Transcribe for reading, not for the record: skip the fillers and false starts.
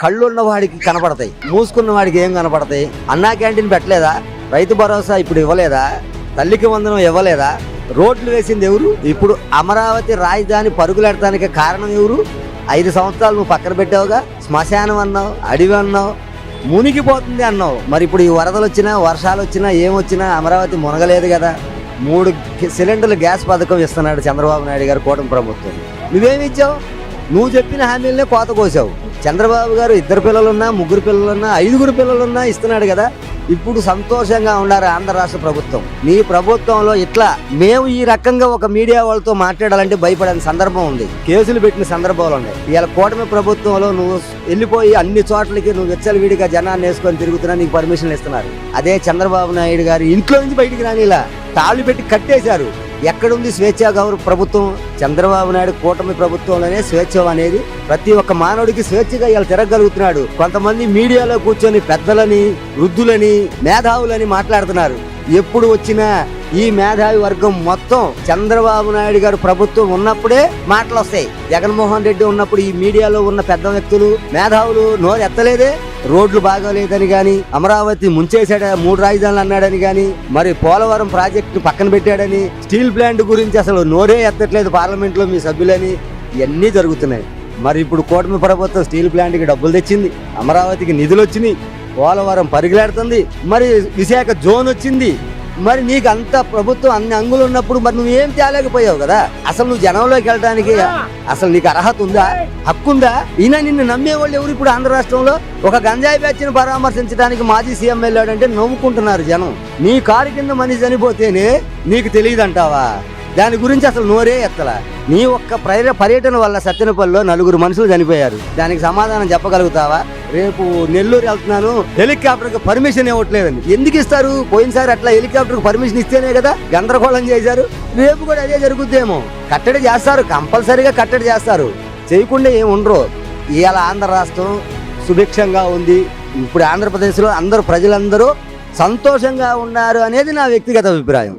కళ్ళు ఉన్న వాడికి కనపడతాయి, మూసుకున్న వాడికి ఏం కనపడతాయి? అన్నా క్యాంటీన్ పెట్టలేదా? రైతు భరోసా ఇప్పుడు ఇవ్వలేదా? తల్లికి వందనం ఇవ్వలేదా? రోడ్లు వేసింది ఎవరు? ఇప్పుడు అమరావతి రాజధాని పరుగులెడటానికి కారణం ఎవరు? 5 సంవత్సరాలు నువ్వు పక్కన పెట్టావుగా. శ్మశానం అన్నావు, అడవి అన్నావు, మునిగిపోతుంది అన్నావు. మరి ఇప్పుడు ఈ వరదలు వచ్చినా వర్షాలు వచ్చినా ఏమొచ్చినా అమరావతి మునగలేదు కదా. 3 సిలిండర్లు గ్యాస్ పథకం ఇస్తున్నాడు చంద్రబాబు నాయుడు గారు కూటమి ప్రభుత్వం. నువ్వేమి ఇచ్చావు? నువ్వు చెప్పిన హామీలనే కోత కోసావు. చంద్రబాబు గారు 2 పిల్లలున్నా, 3 పిల్లలున్నా, 5 పిల్లలున్నా ఇస్తున్నాడు కదా. ఇప్పుడు సంతోషంగా ఉన్నారు ఆంధ్ర రాష్ట్ర ప్రభుత్వం. నీ ప్రభుత్వంలో ఇట్లా మేము ఈ రకంగా ఒక మీడియా వాళ్ళతో మాట్లాడాలంటే భయపడే సందర్భం ఉంది, కేసులు పెట్టిన సందర్భాలు ఉన్నాయి. ఇవాళ కూటమి ప్రభుత్వంలో నువ్వు వెళ్ళిపోయి అన్ని చోట్లకి నువ్వు విచ్చలవిడిగా జనాన్ని వేసుకొని తిరుగుతున్నా, నీకు పర్మిషన్లు ఇస్తున్నారు. అదే చంద్రబాబు నాయుడు గారు ఇంట్లో నుంచి బయటికి రానిలా తాళ్ళు పెట్టి కట్టేశారు. ఎక్కడుంది స్వేచ్ఛ గౌరవ ప్రభుత్వం? చంద్రబాబు నాయుడు కూటమి ప్రభుత్వంలోనే స్వేచ్ఛ అనేది. ప్రతి ఒక్క మానవుడికి స్వేచ్ఛగా ఇలా తిరగలుగుతున్నాడు. కొంతమంది మీడియాలో కూర్చొని పెద్దలని, వృద్ధులని, మేధావులని మాట్లాడుతున్నారు. ఎప్పుడు వచ్చినా ఈ మేధావి వర్గం మొత్తం చంద్రబాబు నాయుడు గారు ప్రభుత్వం ఉన్నప్పుడే మాటలు వస్తాయి. జగన్మోహన్ రెడ్డి ఉన్నప్పుడు ఈ మీడియాలో ఉన్న పెద్ద వ్యక్తులు, మేధావులు నోరు ఎత్తలేదే. రోడ్లు బాగోలేదని గాని, అమరావతి ముంచేశాడ, 3 రాజధానులు అన్నాడని గాని, మరి పోలవరం ప్రాజెక్టు పక్కన పెట్టాడని, స్టీల్ ప్లాంట్ గురించి అసలు నోరే ఎత్తట్లేదు పార్లమెంట్ లో మీ సభ్యులని, ఇవన్నీ జరుగుతున్నాయి. మరి ఇప్పుడు కూటమి ప్రభుత్వం స్టీల్ ప్లాంట్ కి డబ్బులు తెచ్చింది, అమరావతికి నిధులు వచ్చినాయి, పోలవరం పరిగెడుతుంది, మరి విశాఖ జోన్ వచ్చింది. మరి నీకు అంత ప్రభుత్వం అన్ని అంగులు ఉన్నప్పుడు మరి నువ్వేం తేలేకపోయావు కదా. అసలు నువ్వు జనంలోకి వెళ్ళడానికి అసలు నీకు అర్హత ఉందా, హక్కుందా? ఈయన నిన్ను నమ్మేవాళ్ళు ఎవరు? ఇప్పుడు ఆంధ్ర రాష్ట్రంలో ఒక గంజాయి బ్యాచ్ను పరామర్శించడానికి మాజీ సీఎం వెళ్ళాడంటే నవ్వుకుంటున్నారు జనం. నీ కారు కింద మనిషి చనిపోతేనే నీకు తెలియదంటావా? దాని గురించి అసలు నోరే ఎత్తలా. నీ ఒక్క పర్యటన వల్ల సత్తెనపల్లిలో 4 మనుషులు చనిపోయారు. దానికి సమాధానం చెప్పగలుగుతావా? రేపు నెల్లూరు వెళ్తున్నాను, హెలికాప్టర్ కి పర్మిషన్ ఇవ్వట్లేదని. ఎందుకు ఇస్తారు? పోయినసారి అట్లా హెలికాప్టర్ కి పర్మిషన్ ఇస్తేనే కదా గందరగోళం చేశారు. రేపు కూడా అదే జరుగుద్దేమో. కట్టడి చేస్తారు, కంపల్సరీగా కట్టడి చేస్తారు. చేయకుండా ఏమి ఉండరు. ఇవాళ ఆంధ్ర రాష్ట్రం సుభిక్షంగా ఉంది. ఇప్పుడు ఆంధ్రప్రదేశ్లో అందరూ ప్రజలందరూ సంతోషంగా ఉన్నారు అనేది నా వ్యక్తిగత అభిప్రాయం.